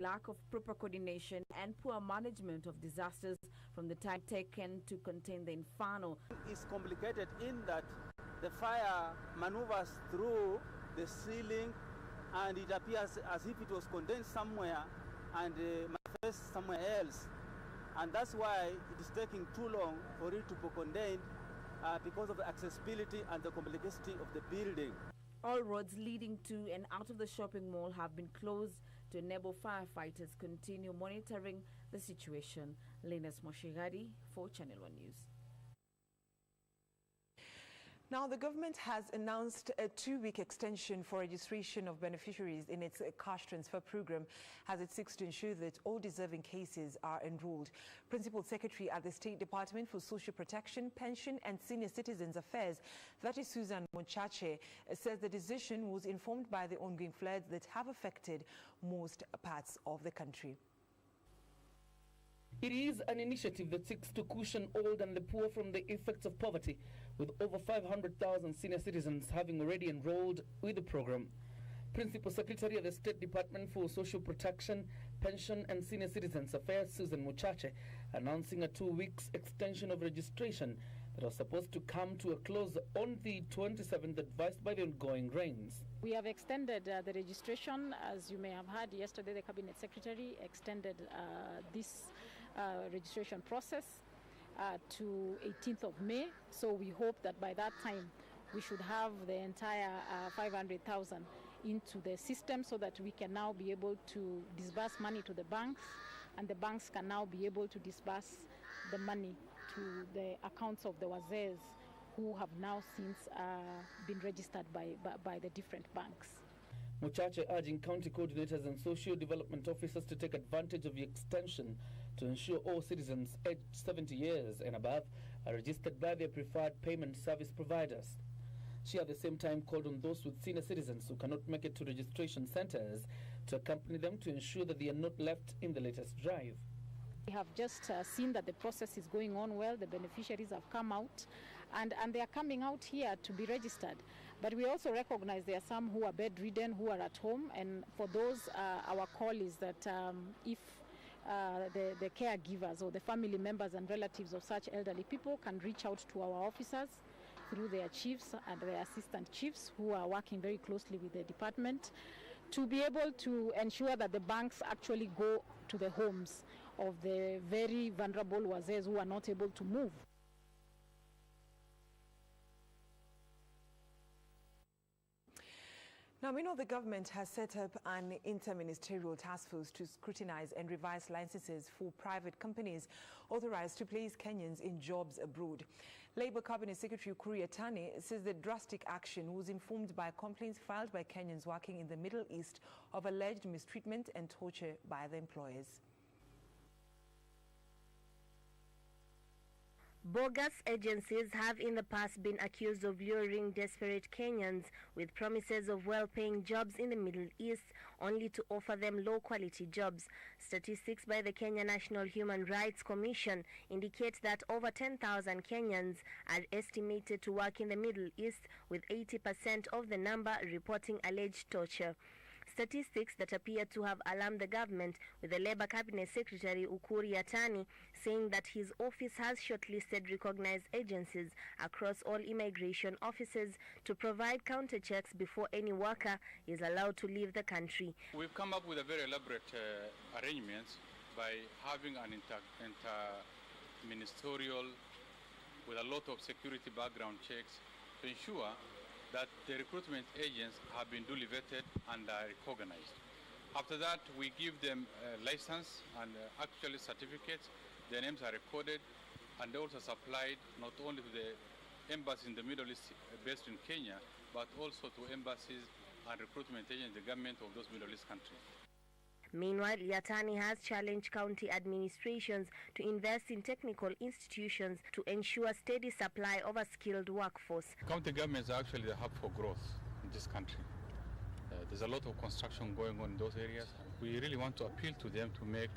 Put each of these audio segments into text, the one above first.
lack of proper coordination and poor management of disasters from the time taken to contain the inferno. It's complicated in that the fire maneuvers through the ceiling and it appears as if it was contained somewhere and manifests somewhere else. And that's why it is taking too long for it to be contained because of the accessibility and the complexity of the building. All roads leading to and out of the shopping mall have been closed to enable firefighters continue monitoring the situation. Linus Moshigadi for Channel 1 News. Now, the government has announced a 2-week extension for registration of beneficiaries in its cash transfer program as it seeks to ensure that all deserving cases are enrolled. Principal Secretary at the State Department for Social Protection, Pension and Senior Citizens Affairs, that is Susan Mochache, says the decision was informed by the ongoing floods that have affected most parts of the country. It is an initiative that seeks to cushion old and the poor from the effects of poverty, with over 500,000 senior citizens having already enrolled with the program. Principal Secretary of the State Department for Social Protection, Pension and Senior Citizens Affairs, Susan Mochache, announcing a 2-week extension of registration that was supposed to come to a close on the 27th, advised by the ongoing rains. We have extended the registration. As you may have heard yesterday, the Cabinet Secretary extended this registration process to 18th of May. So we hope that by that time we should have the entire 500,000 into the system so that we can now be able to disburse money to the banks, and the banks can now be able to disburse the money to the accounts of the wazees who have now since been registered by the different banks. Mochache urging county coordinators and social development officers to take advantage of the extension to ensure all citizens aged 70 years and above are registered by their preferred payment service providers. She at the same time called on those with senior citizens who cannot make it to registration centers to accompany them to ensure that they are not left in the latest drive. We have just seen that the process is going on well. The beneficiaries have come out and they are coming out here to be registered. But we also recognize there are some who are bedridden, who are at home, and for those our call is that if the caregivers or the family members and relatives of such elderly people can reach out to our officers through their chiefs and their assistant chiefs who are working very closely with the department to be able to ensure that the banks actually go to the homes of the very vulnerable wazees who are not able to move. Now, we know the government has set up an inter-ministerial task force to scrutinize and revise licenses for private companies authorized to place Kenyans in jobs abroad. Labour Cabinet Secretary Ukur Yatani says the drastic action was informed by complaints filed by Kenyans working in the Middle East of alleged mistreatment and torture by the employers. Bogus agencies have in the past been accused of luring desperate Kenyans with promises of well-paying jobs in the Middle East, only to offer them low-quality jobs. Statistics by the Kenya National Human Rights Commission indicate that over 10,000 Kenyans are estimated to work in the Middle East, with 80% of the number reporting alleged torture. Statistics that appear to have alarmed the government, with the Labour Cabinet Secretary Ukur Yatani saying that his office has shortlisted recognized agencies across all immigration offices to provide counter checks before any worker is allowed to leave the country. We've come up with a very elaborate arrangements by having an inter-ministerial with a lot of security background checks to ensure that the recruitment agents have been duly vetted and are recognized. After that, we give them a license and actually certificates. Their names are recorded and also supplied not only to the embassies in the Middle East based in Kenya, but also to embassies and recruitment agents, the government of those Middle East countries. Meanwhile, Yatani has challenged county administrations to invest in technical institutions to ensure steady supply of a skilled workforce. County governments are actually the hub for growth in this country. There's a lot of construction going on in those areas. We really want to appeal to them to make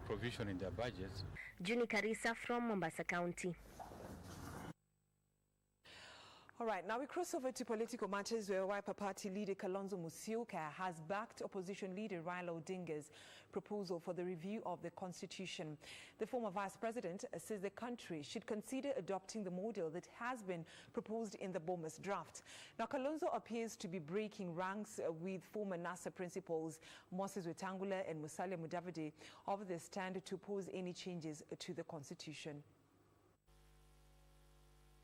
provision in their budgets. Juni Karisa from Mombasa County. All right, now we cross over to political matters where Wiper Party leader Kalonzo Musyoka has backed opposition leader Raila Odinga's proposal for the review of the constitution. The former vice president says the country should consider adopting the model that has been proposed in the Bomas draft. Now, Kalonzo appears to be breaking ranks with former NASA principals Moses Wetangula and Musalia Mudavadi over their stand to oppose any changes to the constitution.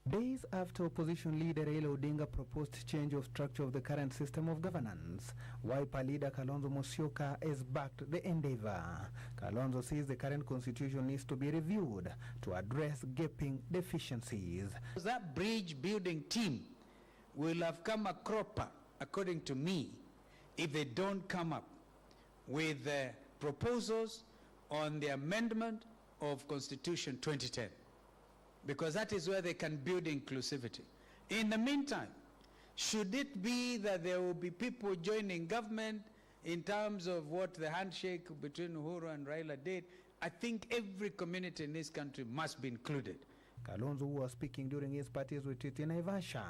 Days after opposition leader Raila Odinga proposed change of structure of the current system of governance, Wiper leader Kalonzo Musyoka has backed the endeavor. Kalonzo says the current constitution needs to be reviewed to address gaping deficiencies. That bridge building team will have come a cropper, according to me, if they don't come up with proposals on the amendment of Constitution 2010. Because that is where they can build inclusivity. In the meantime, should it be that there will be people joining government in terms of what the handshake between Uhuru and Raila did, I think every community in this country must be included. Kalonzo, who was speaking during his party's retreat in Naivasha,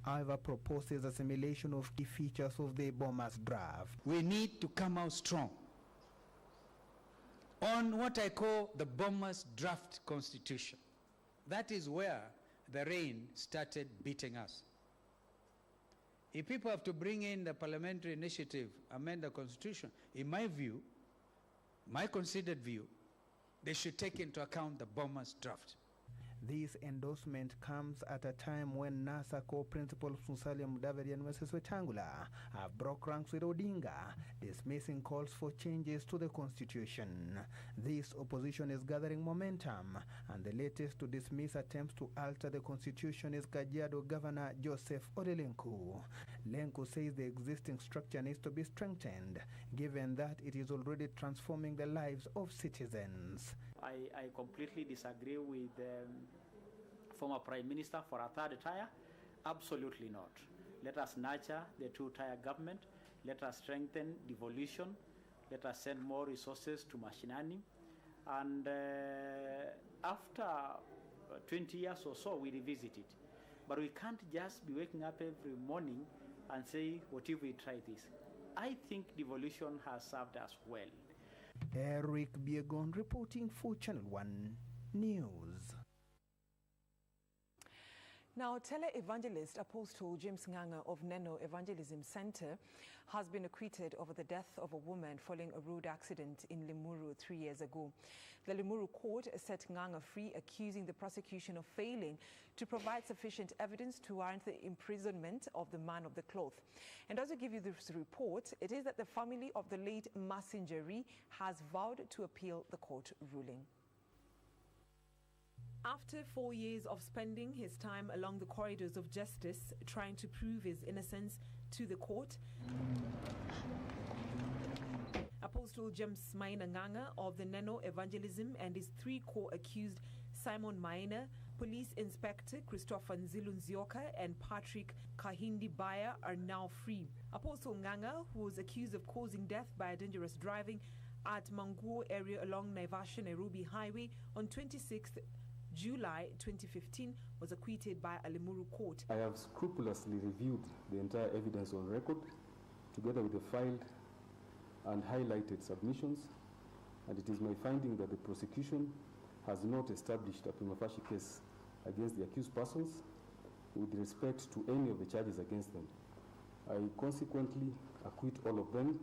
however, proposes assimilation of key features of the Bomas draft. We need to come out strong on what I call the Bomas draft constitution. That is where the rain started beating us. If people have to bring in the parliamentary initiative, amend the constitution, in my view, my considered view, they should take into account the Bomas draft. This endorsement comes at a time when NASA co-principals Musalia Mudavadi and Moses Wetangula have broke ranks with Odinga, dismissing calls for changes to the constitution. This opposition is gathering momentum, and the latest to dismiss attempts to alter the constitution is Kajiado Governor Joseph Odelenku. Lenku says the existing structure needs to be strengthened, given that it is already transforming the lives of citizens. I completely disagree with former Prime Minister for a third tier. Absolutely not. Let us nurture the two-tier government. Let us strengthen devolution. Let us send more resources to mashinani. And after 20 years or so, we revisit it. But we can't just be waking up every morning and say, what if we try this? I think devolution has served us well. Eric Biegon reporting for Channel 1 News. Now, tele-evangelist Apostle James Nganga of Neno Evangelism Center has been acquitted over the death of a woman following a road accident in Limuru 3 years ago. The Limuru court set Nganga free, accusing the prosecution of failing to provide sufficient evidence to warrant the imprisonment of the man of the cloth. And as we give you this report, it is that the family of the late Massinjeri has vowed to appeal the court ruling. After 4 years of spending his time along the corridors of justice trying to prove his innocence to the court, Apostle James Maina Nganga of the Neno Evangelism and his three co-accused Simon Maina, Police Inspector Christopher Nzilu Nzioka and Patrick Kahindi Baya are now free. Apostle Nganga, who was accused of causing death by dangerous driving at Manguo area along Naivasha-Nairobi Highway on 26th July 2015, was acquitted by a Limuru court. I have scrupulously reviewed the entire evidence on record, together with the filed and highlighted submissions, and it is my finding that the prosecution has not established a prima facie case against the accused persons with respect to any of the charges against them. I consequently acquit all of them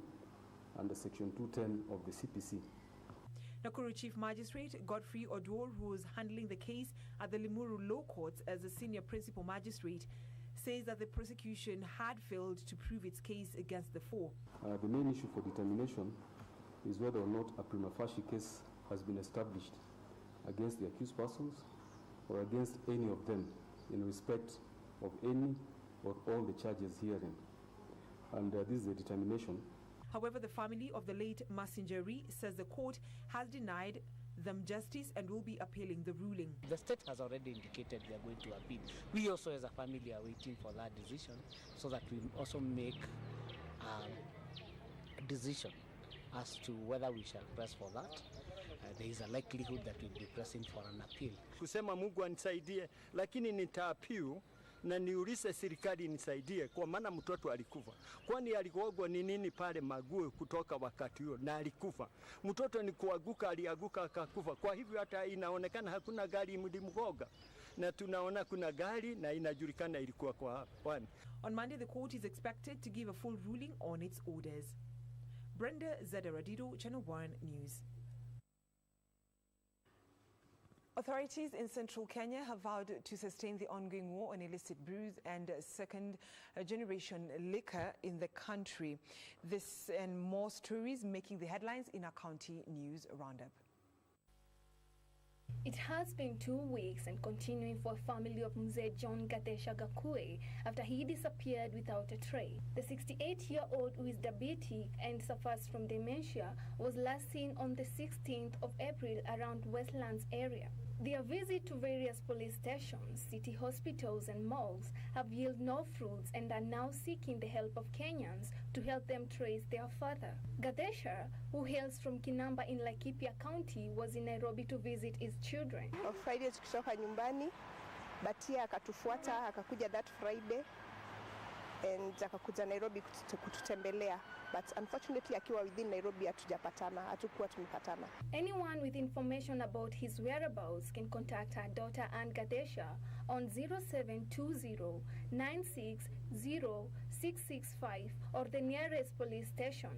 under Section 210 of the CPC. Nakuru Chief Magistrate Godfrey Odwor, who is handling the case at the Limuru Law Courts as a senior principal magistrate, says that the prosecution had failed to prove its case against the four. The main issue for determination is whether or not a prima facie case has been established against the accused persons or against any of them in respect of any or all the charges herein. And this is the determination. However, the family of the late Massinjeri says the court has denied them justice and will be appealing the ruling. The state has already indicated they are going to appeal. We also as a family are waiting for that decision so that we also make a decision as to whether we shall press for that. There is a likelihood that we'll be pressing for an appeal. Kusema Mungu anisaidie, lakini nitaappeal na niulize serikali nisaidie, kwa maana mtoto alikufa. Kwani aligogwa ni nini pale Mague kutoka wakati huo na alikufa? Mtoto ni kuanguka, alianguka akakufa. Kwa hivyo hata inaonekana hakuna gari ilimgoga, na tunaona kuna gari na inajulikana ilikuwa kwa wani. On Monday, the court is expected to give a full ruling on its orders. Brenda Zadaradido, Channel 1 News. Authorities in central Kenya have vowed to sustain the ongoing war on illicit brews and second-generation liquor in the country. This and more stories making the headlines in our county news roundup. It has been 2 weeks and continuing for a family of Mzee John Gadesha Gakue after he disappeared without a trace. The 68-year-old, who is diabetic and suffers from dementia, was last seen on the 16th of April around Westlands area. Their visit to various police stations, city hospitals and morgues have yielded no fruits and are now seeking the help of Kenyans to help them trace their father. Gadesha, who hails from Kinamba in Laikipia County, was in Nairobi to visit his children. On Friday tukitoka nyumbani, Batia akatufuata, akakuja that Friday and akakuja Nairobi kututembelea. But unfortunately akiwa within Nairobi hatukuwa tumepatana. Anyone with information about his whereabouts can contact her daughter Ann Gadesha on 0720 960 665 or the nearest police station.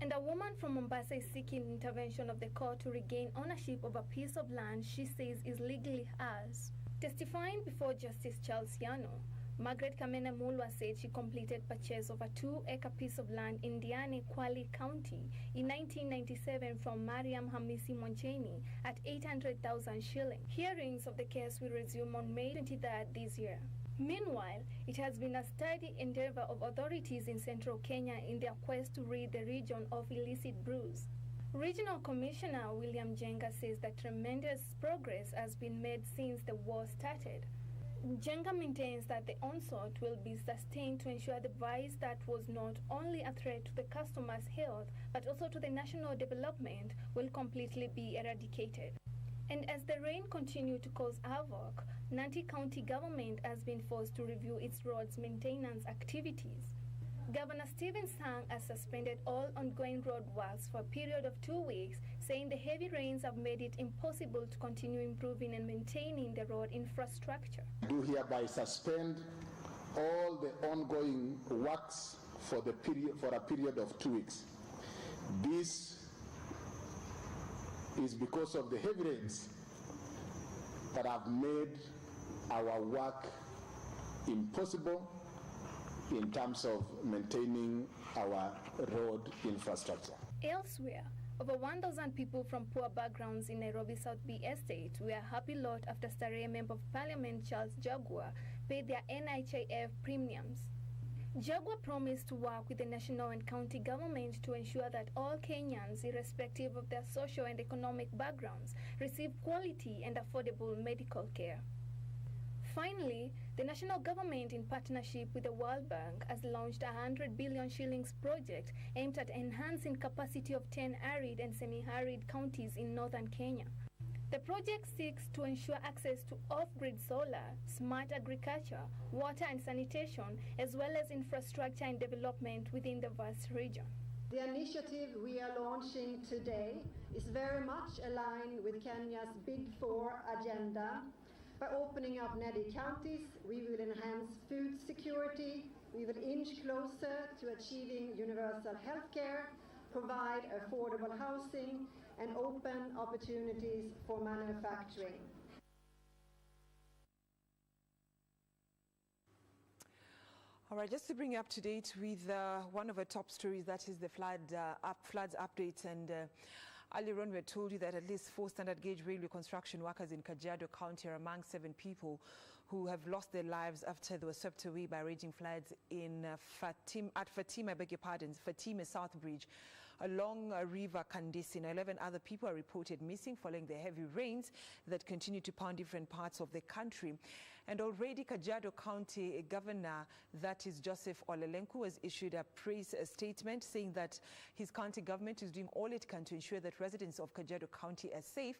And a woman from Mombasa is seeking intervention of the court to regain ownership of a piece of land she says is legally hers. Testifying before Justice Charles Yano, Margaret Kamena Mulwa said she completed purchase of a 2-acre piece of land in Diani, Kwale County in 1997 from Mariam Hamisi Moncheni at 800,000 shillings. Hearings of the case will resume on May 23rd this year. Meanwhile, it has been a steady endeavor of authorities in central Kenya in their quest to rid the region of illicit brews. Regional Commissioner William Jenga says that tremendous progress has been made since the war started. Jenga maintains that the onslaught will be sustained to ensure the vice that was not only a threat to the customer's health but also to the national development will completely be eradicated. And as the rain continues to cause havoc, Nandi County government has been forced to review its roads maintenance activities. Governor Stephen Sang has suspended all ongoing road works for a period of 2 weeks, saying the heavy rains have made it impossible to continue improving and maintaining the road infrastructure. I do hereby suspend all the ongoing works for a period of 2 weeks. This is because of the heavy rains that have made our work impossible in terms of maintaining our road infrastructure. Elsewhere, over 1,000 people from poor backgrounds in Nairobi South B Estate were a happy lot after Starehe Member of Parliament Charles Jaguar paid their NHIF premiums. Jaguar promised to work with the national and county government to ensure that all Kenyans, irrespective of their social and economic backgrounds, receive quality and affordable medical care. Finally, the national government, in partnership with the World Bank, has launched a 100 billion shillings project aimed at enhancing capacity of 10 arid and semi-arid counties in northern Kenya. The project seeks to ensure access to off-grid solar, smart agriculture, water and sanitation, as well as infrastructure and development within the vast region. The initiative we are launching today is very much aligned with Kenya's Big Four agenda. By opening up needy counties, we will enhance food security, we will inch closer to achieving universal health care, provide affordable housing, and open opportunities for manufacturing. All right, just to bring you up to date with one of our top stories, that is the floods update. And earlier on, we told you that at least 4 standard gauge railway construction workers in Kajiado County are among 7 people who have lost their lives after they were swept away by raging floods in Fatima South Bridge. along River Kandisi. Now, 11 other people are reported missing following the heavy rains that continue to pound different parts of the country. And already Kajiado County Governor, that is Joseph Olelenku, has issued a praise statement saying that his county government is doing all it can to ensure that residents of Kajiado County are safe.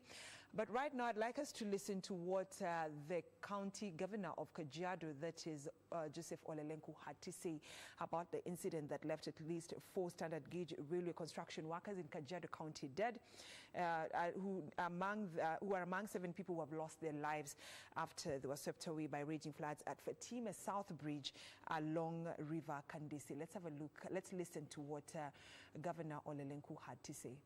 But right now, I'd like us to listen to what the county governor of Kajiado, that is Joseph Olelenku, had to say about the incident that left at least 4 standard gauge railway construction workers in Kajiado County dead, who are among 7 people who have lost their lives after they were swept away by raging floods at Fatima South Bridge along River Kandisi. Let's have a look. Let's listen to what Governor Olelenku had to say.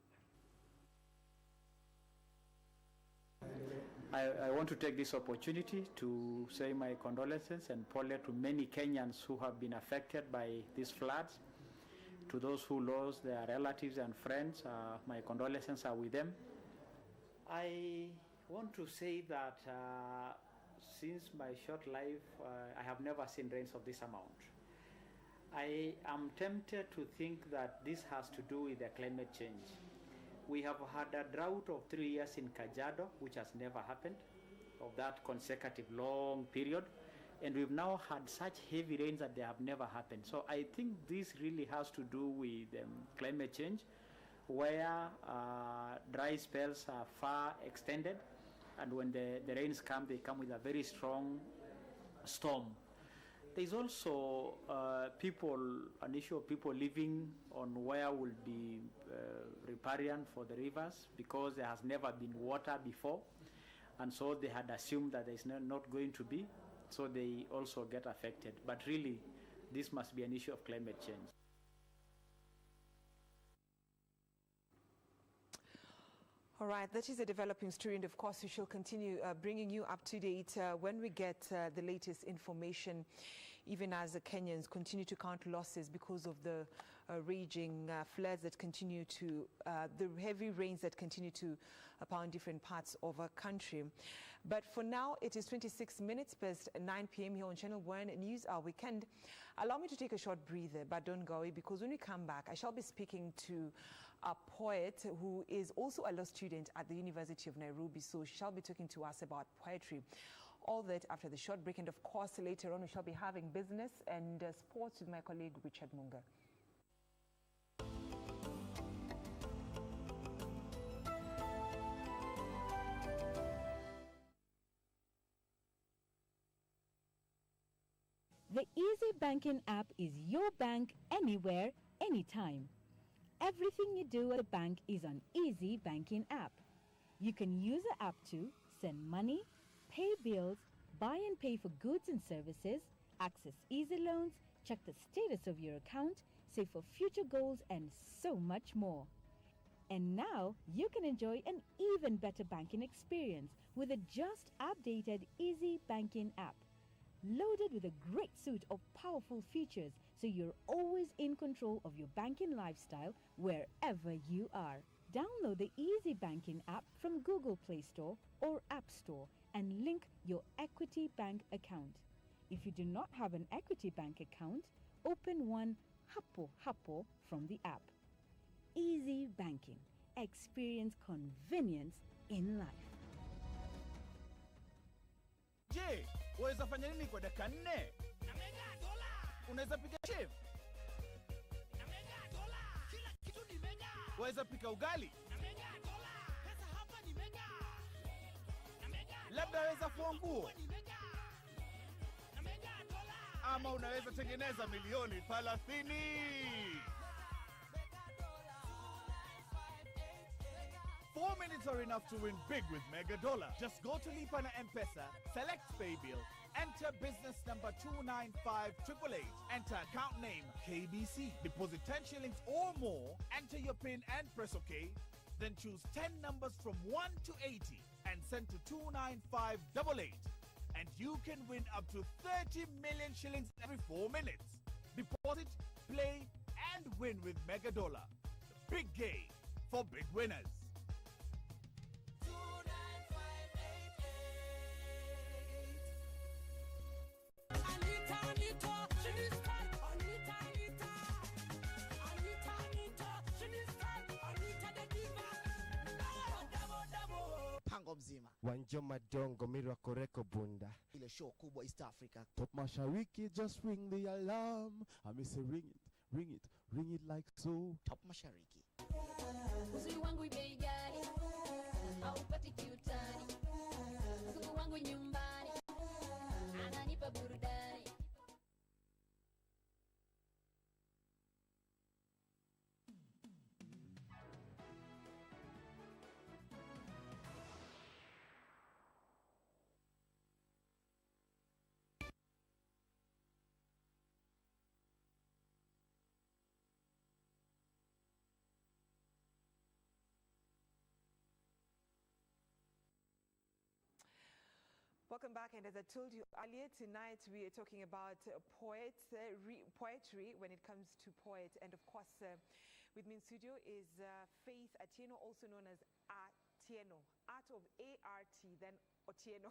I want to take this opportunity to say my condolences and pole to many Kenyans who have been affected by these floods. To those who lost their relatives and friends, my condolences are with them. I want to say that since my short life, I have never seen rains of this amount. I am tempted to think that this has to do with the climate change. We have had a drought of 3 years in Kajiado, which has never happened, of that consecutive long period. And we've now had such heavy rains that they have never happened. So I think this really has to do with climate change, where dry spells are far extended. And when the rains come, they come with a very strong storm. There's also an issue of people living on where will be riparian for the rivers, because there has never been water before, and so they had assumed that there's not going to be, so they also get affected. But really, this must be an issue of climate change. All right, that is a developing story, and of course we shall continue bringing you up to date when we get the latest information, even as the Kenyans continue to count losses because of the raging floods that continue to, the heavy rains that continue to pound different parts of our country. But for now, it is 26 minutes past 9 p.m. here on Channel 1 News Hour Weekend. Allow me to take a short breather, but don't go away, because when we come back, I shall be speaking to a poet who is also a law student at the University of Nairobi. So she shall be talking to us about poetry. All that after the short break. And of course, later on, we shall be having business and sports with my colleague, Richard Munga. The Easy Banking app is your bank anywhere, anytime. Everything you do at the bank is on Easy Banking app. You can use the app to send money, pay bills, buy and pay for goods and services, access easy loans, check the status of your account, save for future goals, and so much more. And now you can enjoy an even better banking experience with a just updated Easy Banking app. Loaded with a great suite of powerful features, so you're always in control of your banking lifestyle wherever you are. Download the Easy Banking app from Google Play Store or App Store and link your Equity Bank account. If you do not have an Equity Bank account, open one hapo from the app. Easy Banking. Experience convenience in life. Je, waweza fanya nini kwa dakika 4? Unaweza piga chef? Waweza pika ugali? Labda waweza fua nguo? Ama unaweza tengeneza milioni 30? 4 minutes are enough to win big with Mega Dollar. Just go to Lipa na M-Pesa, select Pay Bill, enter business number 295888, enter account name KBC, deposit 10 shillings or more, enter your PIN and press OK, then choose 10 numbers from 1 to 80 and send to 29588. And you can win up to 30 million shillings every 4 minutes. Deposit, play, and win with Mega Dollar. The big game for big winners. Anita, mpango mzima. Wanjoma Dongo Mirwa Koreko Bunda. Ile show kubwa East Africa. Top Mashariki, just ring the alarm. I say ring it like so. Top Mashariki. Uzuri wangu bei gani? Haupati kiutani. Uzuri wangu nyumbani. Ananipa burudani. Welcome back, and as I told you earlier, tonight we are talking about poetry when it comes to poet. And of course, with me in studio is Faith Atieno, also known as Atieno, art of A-R-T, then Otieno.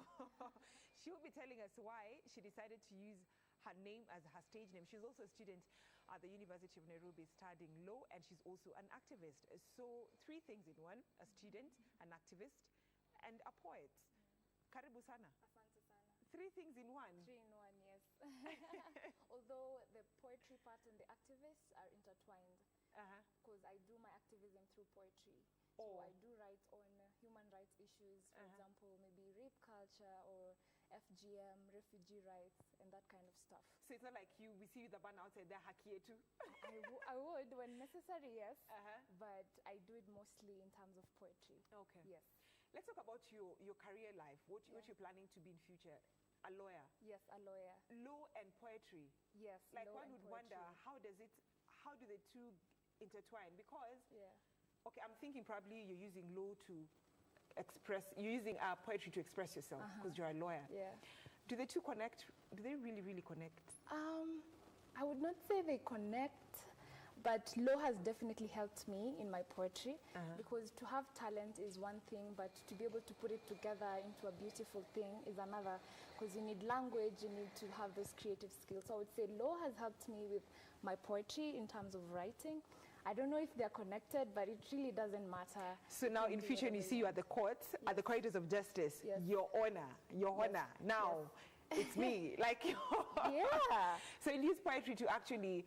She will be telling us why she decided to use her name as her stage name. She's also a student at the University of Nairobi studying law, and she's also an activist. So 3 things in one: a student, an activist, and a poet. Karibu sana. Asante sana. 3 things in one. 3 in 1, yes. Although the poetry part and the activists are intertwined, because I do my activism through poetry. So I do write on human rights issues, for example, maybe rape culture or FGM, refugee rights, and that kind of stuff. So it's not like we see the banner outside there, Hakie too? I would when necessary, yes. But I do it mostly in terms of poetry. Okay. Yes. Let's talk about your career life. What you're planning to be in future? A lawyer? Yes, a lawyer. Law and poetry? Yes. Like one would wonder, how do the two intertwine? Because, okay, I'm thinking probably you're using law to express, you're using poetry to express yourself because you're a lawyer. Yeah. Do the two connect? Do they really, really connect? I would not say they connect. But law has definitely helped me in my poetry because to have talent is one thing, but to be able to put it together into a beautiful thing is another, because you need language, you need to have those creative skills. So I would say law has helped me with my poetry in terms of writing. I don't know if they're connected, but it really doesn't matter. So now in future, when you see you at the courts, at the corridors of justice, your honor. Now, it's me. Like, yeah. So you use poetry to actually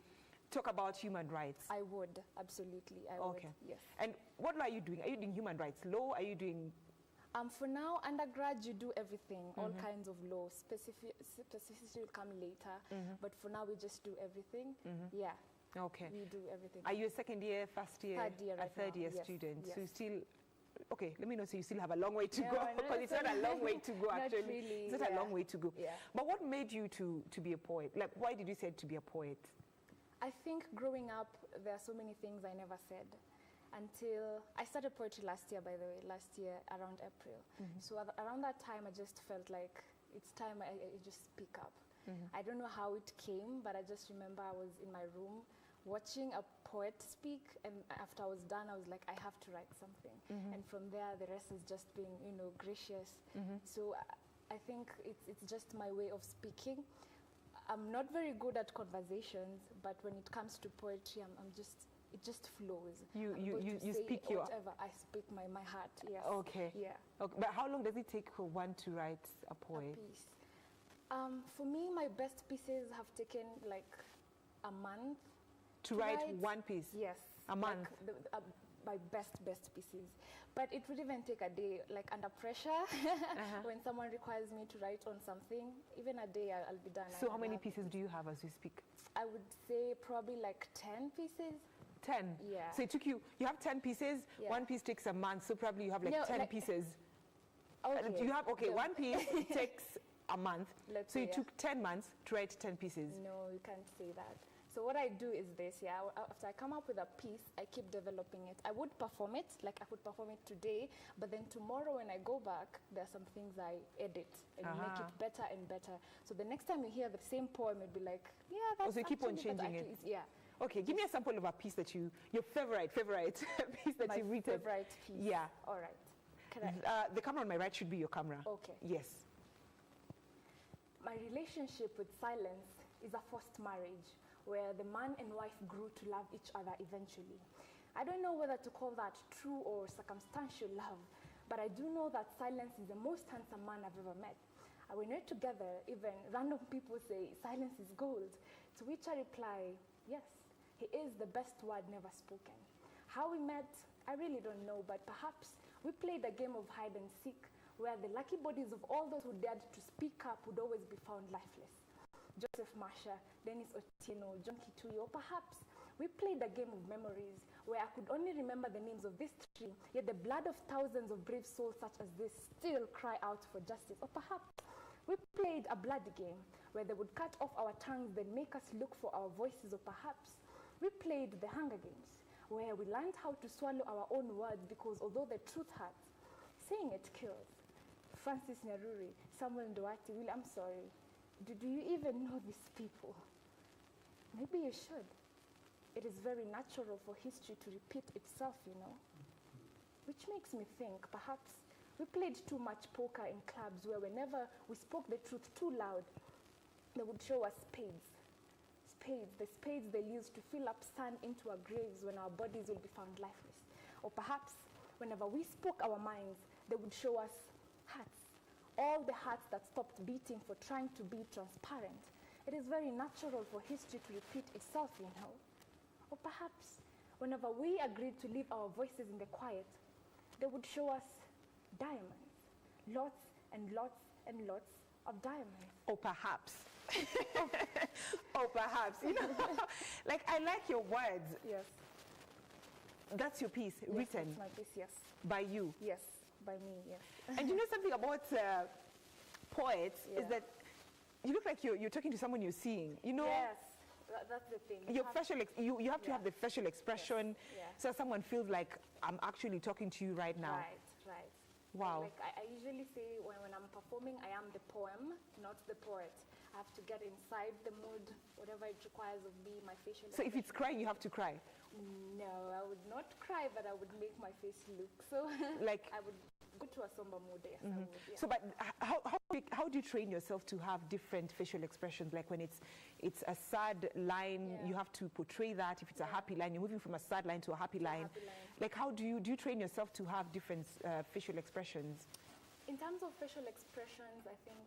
talk about human rights. I would, absolutely. I would, yes. And what law are you doing? Are you doing human rights law? Are you doing... For now, undergrad, you do everything, all kinds of law. Specificity will come later, but for now, we just do everything. Yeah. Okay. We do everything. Are you a second year, first year? Third year right a third now. year Yes. student. Yes. So you still... Okay, let me know. So you still have a long way to No, go, no, because it's not a long way to go, actually. Not really, It's not a long way to go. Yeah. But what made you to be a poet? Like, why did you say to be a poet? I think growing up, there are so many things I never said until I started poetry last year, by the way, around April. So around that time, I just felt like it's time I just speak up. I don't know how it came, but I just remember I was in my room watching a poet speak, and after I was done, I was like, I have to write something. And from there, the rest is just being, gracious. So I think it's just my way of speaking. I'm not very good at conversations, but when it comes to poetry, it just flows. You speak whatever. I speak my heart, yes. Okay. Yeah. Okay. But how long does it take for one to write a poem? A piece. For me, my best pieces have taken like a month. To write one piece? Yes. A month? Like my best pieces. But it would even take a day, like under pressure, when someone requires me to write on something, even a day I'll be done. So how many pieces do you have as we speak? I would say probably like 10 pieces. 10? Yeah. So it took you have 10 pieces, one piece takes a month, so probably you have like 10 pieces. Okay. You have, one piece takes a month, so it took 10 months to write 10 pieces. No, you can't say that. So what I do is this, after I come up with a piece, I keep developing it. I would perform it, like I would perform it today, but then tomorrow when I go back, there are some things I edit and make it better and better. So the next time you hear the same poem, you'll be like, yeah, that's so you keep on changing it? Yeah. Okay, give me a sample of a piece that your favorite piece that you've written. My favorite piece? Yeah. All right. The camera on my right should be your camera. Okay. Yes. My relationship with silence is a forced marriage, where the man and wife grew to love each other eventually. I don't know whether to call that true or circumstantial love, But I do know that Silence is the most handsome man I've ever met. And when we're together, even random people say, Silence is gold. To which I reply, yes, he is the best word never spoken. How we met, I really don't know, but perhaps we played a game of hide and seek where the lucky bodies of all those who dared to speak up would always be found lifeless. Joseph Masha, Dennis Otieno, John Kitui, or perhaps we played a game of memories where I could only remember the names of these three, yet the blood of thousands of brave souls such as this still cry out for justice. Or perhaps we played a blood game where they would cut off our tongues, then make us look for our voices. Or perhaps we played the Hunger Games where we learned how to swallow our own words because although the truth hurts, saying it kills. Francis Nyaruri, Samuel Ndoati, Will, I'm sorry. Do you even know these people? Maybe you should. It is very natural for history to repeat itself, you know. Which makes me think perhaps we played too much poker in clubs where whenever we spoke the truth too loud, they would show us spades. The spades they used to fill up sand into our graves when our bodies will be found lifeless. Or perhaps whenever we spoke our minds, they would show us hearts. All the hearts that stopped beating for trying to be transparent. It is very natural for history to repeat itself, you know. Or perhaps whenever we agreed to leave our voices in the quiet, they would show us diamonds. Lots and lots and lots of diamonds. Or perhaps. Or perhaps. You know, like I like your words. Yes. That's your piece, Yes, written that's my piece, yes. by you. Yes, by me, yes. And you know something about poets is Yeah. that you look like you're talking to someone you're seeing. You know, Yes, that's the thing. your facial you have to have the facial expression, Yeah. so someone feels like I'm actually talking to you right now. Right. Wow. Like I usually say when I'm performing, I am the poem, not the poet. I have to get inside the mood, whatever it requires of me, my facial So if it's crying, you have to cry. No, I would not cry, but I would make my face look. So Like- I would go to a somber mood, yes, I would, yeah. So, but how do you train yourself to have different facial expressions? Like when it's a sad line, you have to portray that. If it's a happy line, you're moving from a sad line to a happy line. Like how do you train yourself to have different facial expressions? In terms of facial expressions, I think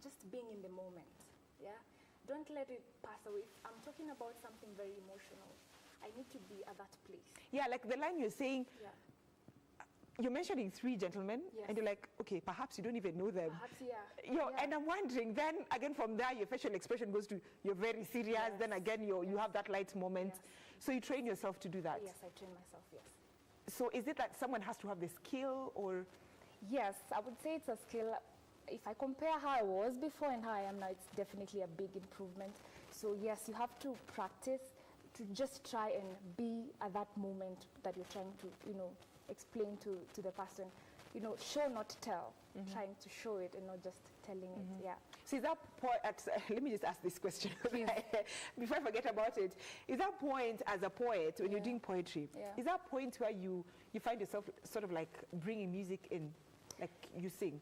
just being in the moment, yeah? Don't let it pass away. I'm talking about something very emotional. I need to be at that place. Yeah, like the line you're saying, you're mentioning three gentlemen, and you're like, okay, perhaps you don't even know them. Perhaps, yeah. And I'm wondering, then again from there, your facial expression goes to you're very serious, then again you have that light moment. So you train yourself to do that? Yes, I train myself, yes. So is it that someone has to have the skill or? Yes, I would say it's a skill. If I compare how I was before and how I am now, it's definitely a big improvement. So yes, you have to practice to just try and be at that moment that you're trying to, explain to the person. Show not tell, trying to show it and not just telling it, yeah. So is that point, let me just ask this question before I forget about it. Is that point as a poet, when you're doing poetry, is that point where you find yourself sort of like bringing music in, like you sing?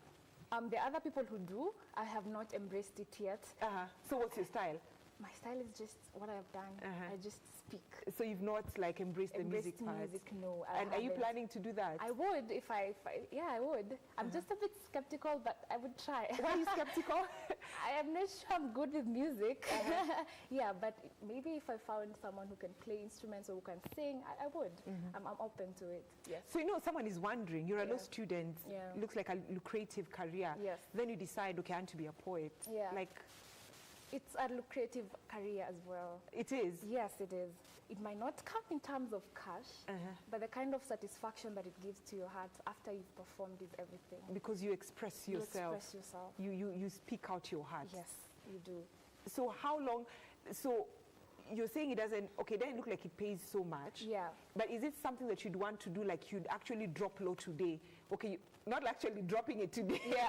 The other people who do, I have not embraced it yet. So what's your style? My style is just what I've done. I just speak. So you've not like embraced the music part? No. And are you planning to do that? I would if I I would. I'm just a bit skeptical, but I would try. Why are you skeptical? I am not sure I'm good with music. Yeah, but maybe if I found someone who can play instruments or who can sing, I would. I'm open to it. Yes. So someone is wondering, you're a law student, looks like a lucrative career. Yes. Then you decide, okay, I want to be a poet. Yeah. Like, it's a lucrative career as well. It is? Yes, it is. It might not come in terms of cash, but the kind of satisfaction that it gives to your heart after you've performed is everything. Because you express yourself. You express yourself. You speak out your heart. Yes, you do. So how long, so you're saying it doesn't, okay, then it look like it pays so much. Yeah. But is it something that you'd want to do, like you'd actually drop low today? Okay, not actually dropping it today. Yeah.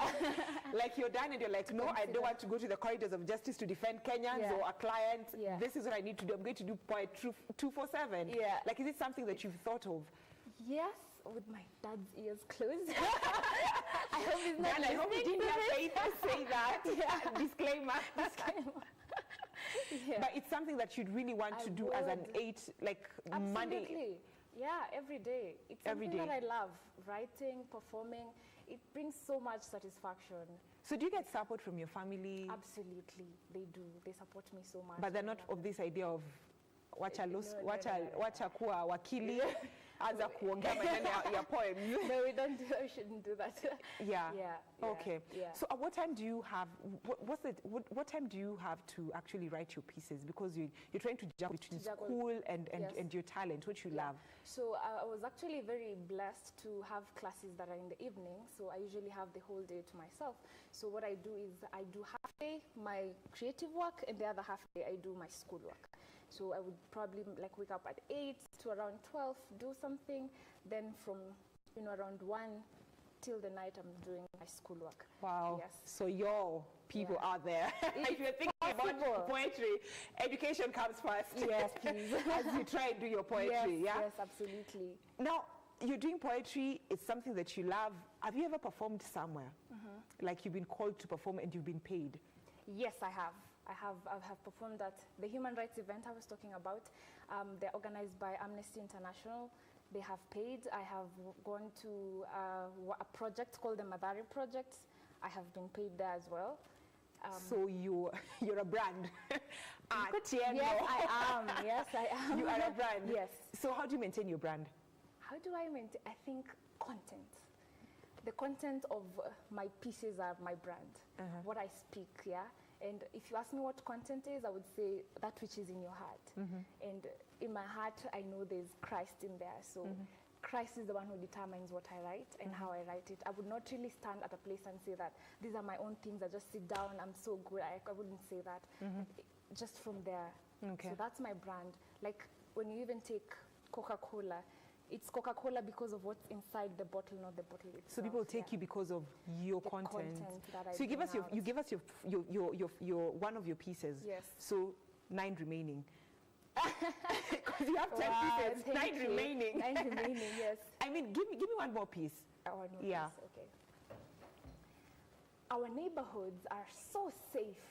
Like you're done and you're like, no, I don't want to go to the corridors of justice to defend Kenyans or a client. Yeah. This is what I need to do. I'm going to do Poet 247. Yeah. Like, is it something that you've thought of? Yes, with my dad's ears closed. I hope he's not Dan, I hope you didn't say that. Yeah. Disclaimer. Yeah. But it's something that you'd really want to do as an 8, like Absolutely. Monday. Yeah, every day. It's Every something day. that I love. Writing, performing, it brings so much satisfaction. So do you get support from your family? Absolutely, they do. They support me so much. But they're not of this idea of wacha kuwa wakili anza kuongea maneno ya poems. No, we don't do, we shouldn't do that. Yeah. Yeah. Okay. Yeah. So at what time do you have, what time do you have to actually write your pieces? Because you're trying to juggle between school and your talent, which you love. So I was actually very blessed to have classes that are in the evening. So I usually have the whole day to myself. So what I do is I do half day my creative work, and the other half day I do my school work. So I would probably like wake up at 8 to around 12, do something. Then from around 1 till the night, I'm doing my schoolwork. Wow. Yes. So your people out there, if you're thinking about poetry, education comes first. Yes, please. As you try and do your poetry, Yes, absolutely. Now, you're doing poetry. It's something that you love. Have you ever performed somewhere? Like you've been called to perform and you've been paid? Yes, I have. I have performed at the human rights event I was talking about. They're organized by Amnesty International. They have paid. I have gone to a project called the Madari Project. I have been paid there as well. So you're a brand. Yes, I am. Yes, I am. You are a brand. Yes. So how do you maintain your brand? How do I maintain? I think content. The content of my pieces are my brand. What I speak, And if you ask me what content is, I would say that which is in your heart. And in my heart, I know there's Christ in there. So Christ is the one who determines what I write and how I write it. I would not really stand at a place and say that these are my own things. I just sit down, I'm so good. I wouldn't say that. Just from there. Okay. So that's my brand. Like when you even take Coca-Cola, it's Coca-Cola because of what's inside the bottle, not the bottle itself. So people take you because of your content. So you give us your one of your pieces. Yes. So 9 remaining. Because you have 10 pieces, 9 remaining. 9 remaining, yes. I mean, give me one more piece. One more piece, okay. Our neighborhoods are so safe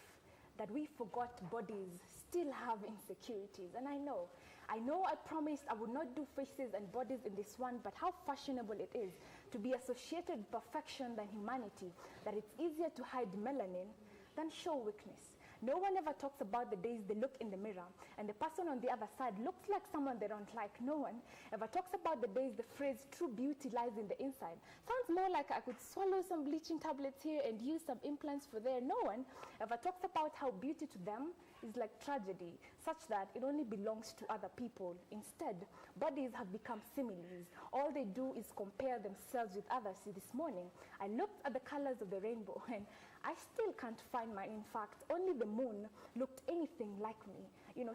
that we forgot bodies still have insecurities. And I know I promised I would not do faces and bodies in this one, but how fashionable it is to be associated perfection than humanity, that it's easier to hide melanin than show weakness. No one ever talks about the days they look in the mirror and the person on the other side looks like someone they don't like. No one ever talks about the days the phrase true beauty lies in the inside. Sounds more like I could swallow some bleaching tablets here and use some implants for there. No one ever talks about how beauty to them is like tragedy, such that it only belongs to other people. Instead, bodies have become similes. All they do is compare themselves with others. See, this morning, I looked at the colors of the rainbow and I still can't find mine. In fact, only the moon looked anything like me.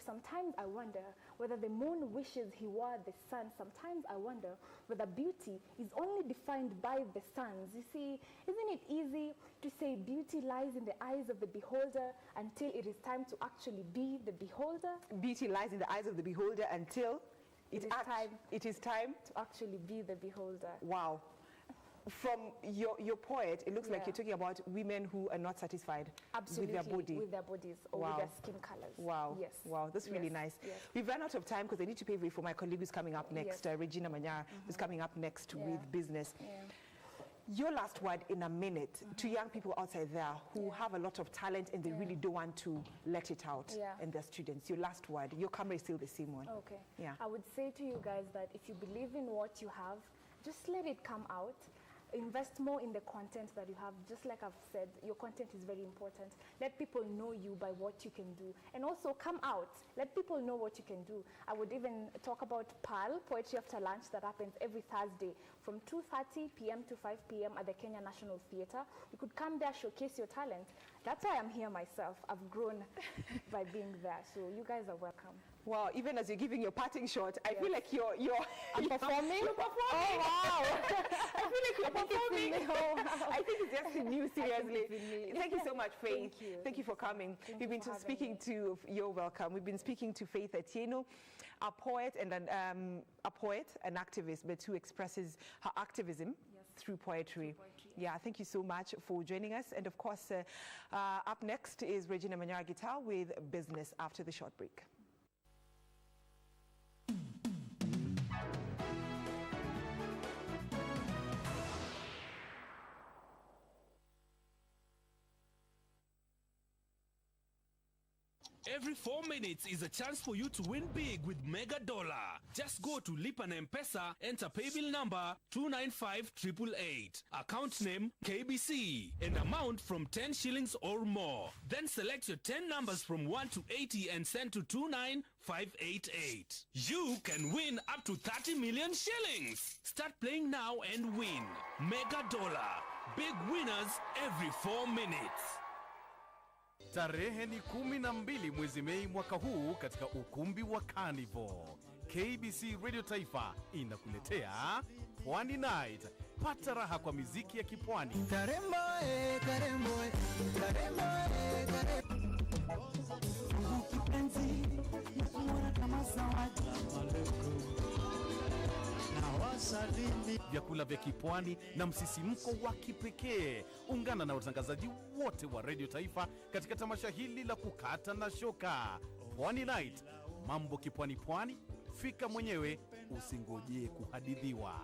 Sometimes I wonder whether the moon wishes he were the sun. Sometimes I wonder whether beauty is only defined by the suns. You see, isn't it easy to say beauty lies in the eyes of the beholder until it is time to actually be the beholder? Beauty lies in the eyes of the beholder until it is time to actually be the beholder. Wow. From your poet, it looks like you're talking about women who are not satisfied with their body. With their bodies or with their skin colors. Wow. Yes. Wow, that's really nice. Yes. We've run out of time because I need to pay for my colleague who's coming up next, Regina Manyara, who's coming up next with business. Your last word in a minute to young people outside there who have a lot of talent and they really don't want to let it out and their students. Your last word. Your camera is still the same one. Okay. Yeah. I would say to you guys that if you believe in what you have, just let it come out. Invest more in the content that you have. Just like I've said, your content is very important. Let people know you by what you can do. And also come out. Let people know what you can do. I would even talk about PAL, Poetry After Lunch, that happens every Thursday from 2:30 p.m. to 5 p.m. at the Kenya National Theatre. You could come there, showcase your talent. That's why I'm here myself. I've grown by being there. So you guys are welcome. Wow, even as you're giving your parting shot, I feel like you're performing? You're performing. Oh, wow. I feel like you're performing. I think it's just in you, seriously. Thank you so much, Faith. Thank you for coming. We've been speaking to, you're welcome. We've been speaking to Faith Atieno, a poet and an activist, but who expresses her activism through poetry. Yeah, thank you so much for joining us. And of course, up next is Regina Manyara Guitar with Business after the short break. Every 4 minutes is a chance for you to win big with Mega Dollar. Just go to Lipa na M-Pesa, enter paybill number 295888, account name KBC, and amount from 10 shillings or more. Then select your 10 numbers from 1 to 80 and send to 29588. You can win up to 30 million shillings. Start playing now and win. Mega Dollar. Big winners every 4 minutes. Tarehe ni 12 mwezi Mei mwaka huu katika ukumbi wa Carnival. KBC Radio Taifa inakuletea Pwani Night. Pata raha kwa miziki ya kipwani. Karembo, karembo, karembo, karembo. Ukipenzi, nakuona kama zawadi. Vyakula vya kipwani na msisimko wa kipekee. Ungana na watangazaji wote wa Radio Taifa katika tamasha hili la kukata na shoka. Pwani Night, mambo kipwani pwani, fika mwenyewe, usingojee kuhadithiwa.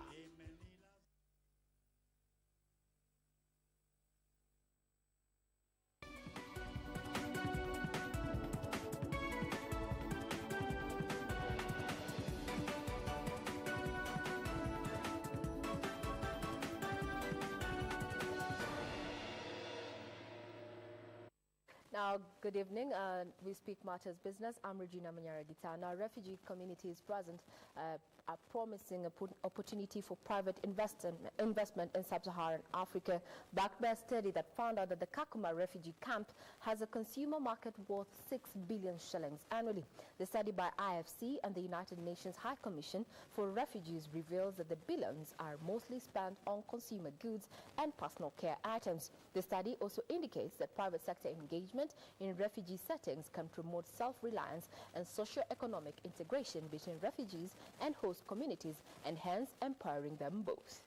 Now, good evening. We speak matters business. I'm Regina Manyara-Gita. Now, refugee communities present are promising an opportunity for private investment in sub-Saharan Africa, backed by a study that found out that the Kakuma refugee camp has a consumer market worth 6 billion shillings annually. The study by IFC and the United Nations High Commission for Refugees reveals that the billions are mostly spent on consumer goods and personal care items. The study also indicates that private sector engagement in refugee settings can promote self-reliance and socio-economic integration between refugees and host communities, and hence empowering them both.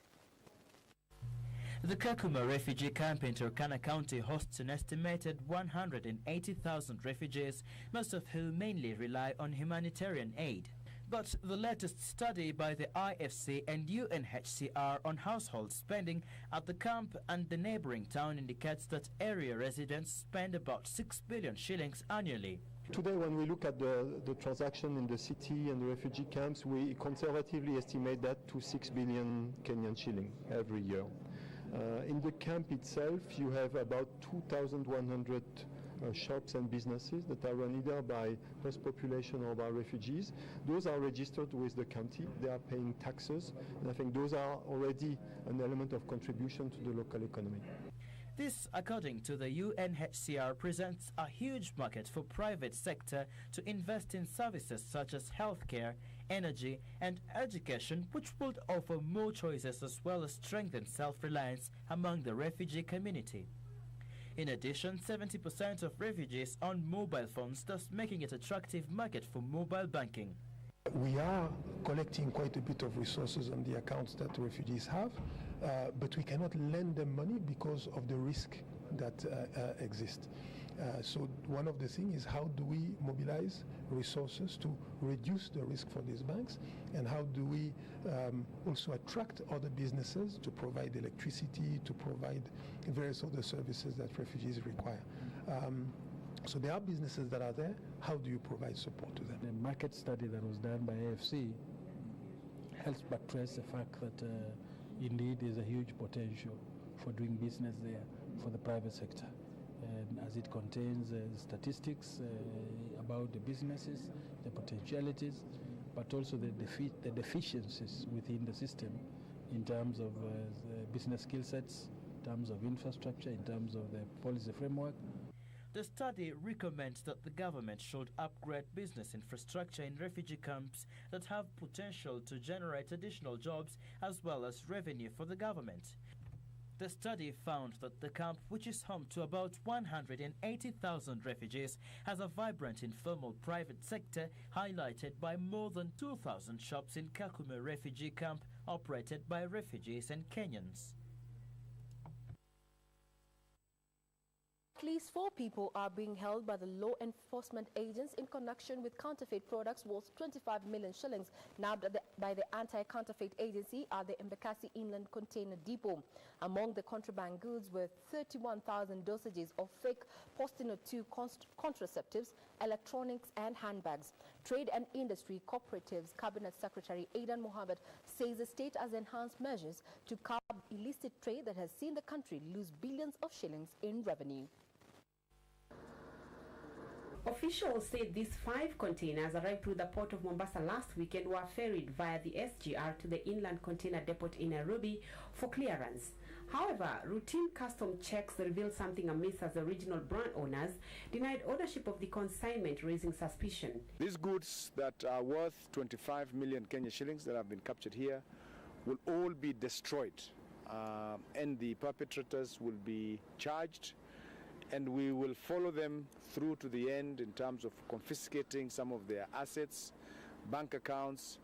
The Kakuma refugee camp in Turkana County hosts an estimated 180,000 refugees, most of whom mainly rely on humanitarian aid. But the latest study by the IFC and UNHCR on household spending at the camp and the neighboring town indicates that area residents spend about 6 billion shillings annually. Today, when we look at the transaction in the city and the refugee camps, we conservatively estimate that to 6 billion Kenyan shilling every year. In the camp itself, you have about 2,100 shops and businesses that are run either by host population or by refugees. Those are registered with the county. They are paying taxes, and I think those are already an element of contribution to the local economy. This, according to the UNHCR, presents a huge market for private sector to invest in services such as healthcare, energy and education, which would offer more choices as well as strengthen self-reliance among the refugee community. In addition, 70% of refugees own mobile phones, thus making it an attractive market for mobile banking. We are collecting quite a bit of resources on the accounts that refugees have, but we cannot lend them money because of the risk that exists. So one of the things is how do we mobilize resources to reduce the risk for these banks, and how do we also attract other businesses to provide electricity, to provide various other services that refugees require. So there are businesses that are there. How do you provide support to them? The market study that was done by AFC helps buttress the fact that indeed there's a huge potential for doing business there for the private sector. And as it contains statistics about the businesses, the potentialities, but also the deficiencies within the system in terms of business skill sets, in terms of infrastructure, in terms of the policy framework. The study recommends that the government should upgrade business infrastructure in refugee camps that have potential to generate additional jobs as well as revenue for the government. The study found that the camp, which is home to about 180,000 refugees, has a vibrant informal private sector highlighted by more than 2,000 shops in Kakuma refugee camp operated by refugees and Kenyans. At least 4 people are being held by the law enforcement agents in connection with counterfeit products worth 25 million shillings now that the by the Anti-Counterfeit Agency at the Embakasi Inland Container Depot. Among the contraband goods were 31,000 dosages of fake Postino 2 contraceptives, electronics and handbags. Trade and Industry Cooperatives Cabinet Secretary Aidan Mohammed says the state has enhanced measures to curb illicit trade that has seen the country lose billions of shillings in revenue. Officials said these 5 containers arrived through the port of Mombasa last week and were ferried via the SGR to the Inland Container Depot in Nairobi for clearance. However, routine custom checks revealed something amiss as the original brand owners denied ownership of the consignment, raising suspicion. These goods that are worth 25 million Kenya shillings that have been captured here will all be destroyed, and the perpetrators will be charged, and we will follow them through to the end in terms of confiscating some of their assets, bank accounts,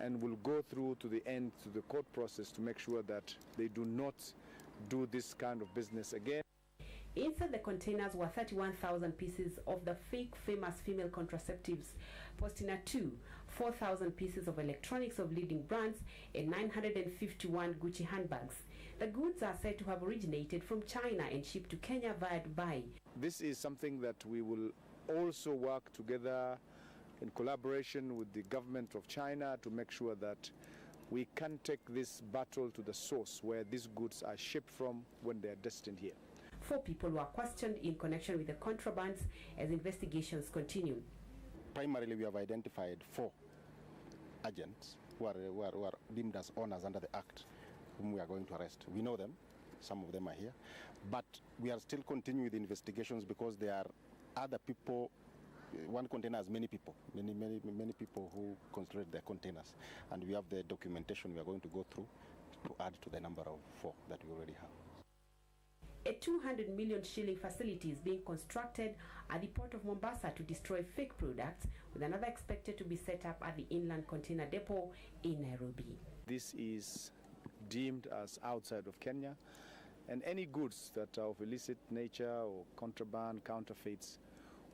and we'll go through to the end to the court process to make sure that they do not do this kind of business again. Inside the containers were 31,000 pieces of the fake famous female contraceptives, Postina 2, 4,000 pieces of electronics of leading brands, and 951 Gucci handbags. The goods are said to have originated from China and shipped to Kenya via Dubai. This is something that we will also work together in collaboration with the government of China to make sure that we can take this battle to the source where these goods are shipped from when they are destined here. 4 people were questioned in connection with the contrabands as investigations continue. Primarily, we have identified 4 agents who are deemed as owners under the Act, whom we are going to arrest. We know them, some of them are here, but we are still continuing the investigations because there are other people. One container has many people, many people who construct their containers, and we have the documentation we are going to go through to add to the number of 4 that we already have. A 200 million shilling facility is being constructed at the port of Mombasa to destroy fake products, with another expected to be set up at the Inland Container Depot in Nairobi. This is deemed as outside of Kenya, and any goods that are of illicit nature or contraband, counterfeits,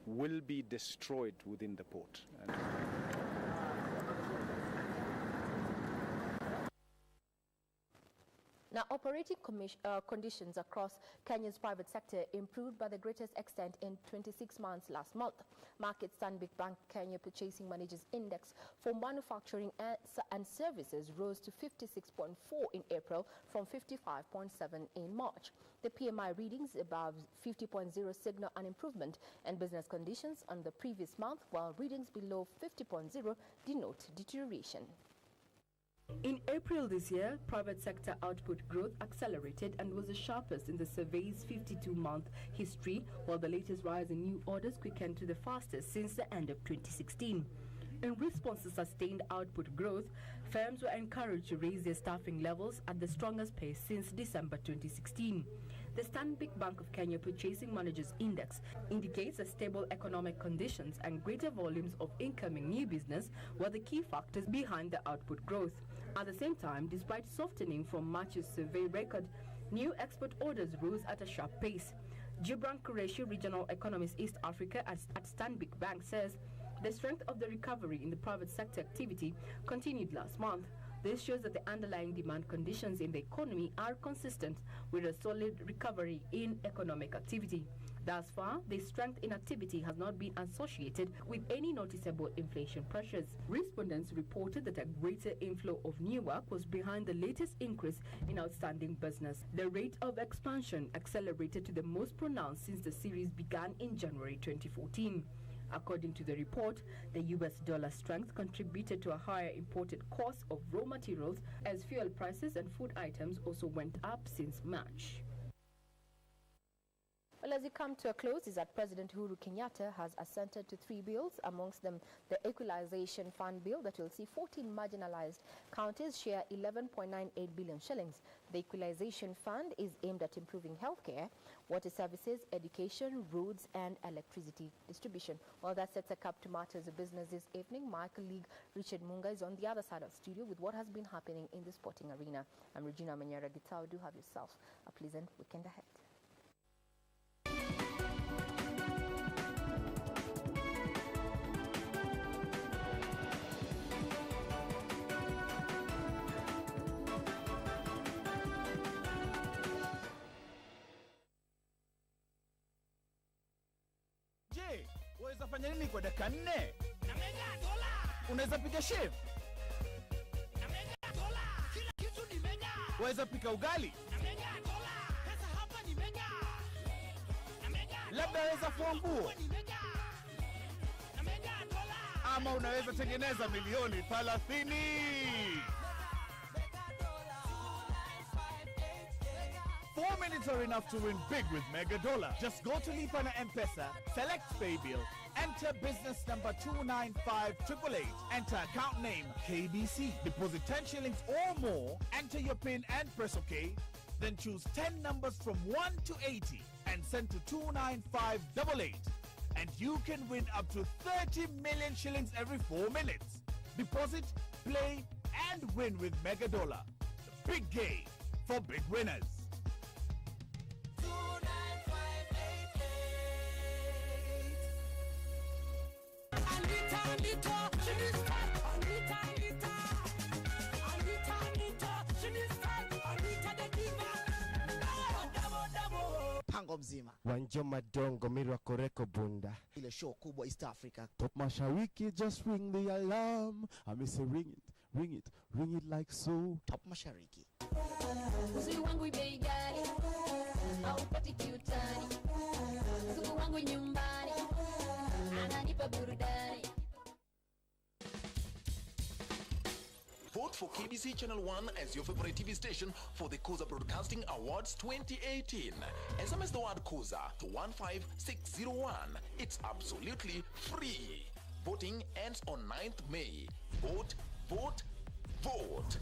will be destroyed within the port. Now, operating conditions across Kenya's private sector improved by the greatest extent in 26 months last month. Market Stanbic Bank Kenya Purchasing Managers Index for manufacturing and services rose to 56.4 in April from 55.7 in March. The PMI readings above 50.0 signal an improvement in business conditions on the previous month, while readings below 50.0 denote deterioration. In April this year, private sector output growth accelerated and was the sharpest in the survey's 52-month history, while the latest rise in new orders quickened to the fastest since the end of 2016. In response to sustained output growth, firms were encouraged to raise their staffing levels at the strongest pace since December 2016. The Stanbic Bank of Kenya Purchasing Managers Index indicates that stable economic conditions and greater volumes of incoming new business were the key factors behind the output growth. At the same time, despite softening from March's survey record, new export orders rose at a sharp pace. Gibran Qureshi, Regional Economist East Africa at Stanbic Bank, says the strength of the recovery in the private sector activity continued last month. This shows that the underlying demand conditions in the economy are consistent with a solid recovery in economic activity. Thus far, the strength in activity has not been associated with any noticeable inflation pressures. Respondents reported that a greater inflow of new work was behind the latest increase in outstanding business. The rate of expansion accelerated to the most pronounced since the series began in January 2014. According to the report, the US dollar strength contributed to a higher imported cost of raw materials as fuel prices and food items also went up since March. Well, as we come to a close, is that President Uhuru Kenyatta has assented to 3 bills, amongst them the Equalization Fund bill that will see 14 marginalized counties share 11.98 billion shillings. The Equalization Fund is aimed at improving healthcare, water services, education, roads and electricity distribution. Well, that sets a cap to matters of business this evening. My colleague Richard Munga is on the other side of the studio with what has been happening in the sporting arena. I'm Regina Manyara Gitao. Do have yourself a pleasant weekend ahead. Unaweza fanya nini kwa dakika 4? Unaweza piga chef. Kila kitu ni mega. Unaweza pika ugali. Pesa hapa ni mega. Labda unaweza fua nguo. Ama unaweza tengeneza milioni 30. 4 minutes are enough to win big with Mega Dollar. Just go to Lipa na M-Pesa, select Pay Bill, enter business number 29588, enter account name KBC, deposit 10 shillings or more, enter your PIN and press OK, then choose 10 numbers from 1 to 80 and send to 29588. And you can win up to 30 million shillings every 4 minutes. Deposit, play, and win with Mega Dollar. The big game for big winners. Pango mzima. Wanjoma Dongo Mirwa Koreko Bunda. Ile show kubwa East Africa. Top Mashariki, just ring the alarm. I miss a ring it, ring it, ring it like so. Top Mashariki. Uzuri wangu bei gani? Haupati kiutani. Uzuri wangu nyumbani. Ananipa burudani. Vote for KBC Channel 1 as your favorite TV station for the Kuza Broadcasting Awards 2018. SMS the word Kuza to 15601. It's absolutely free. Voting ends on 9th May. Vote, vote, vote.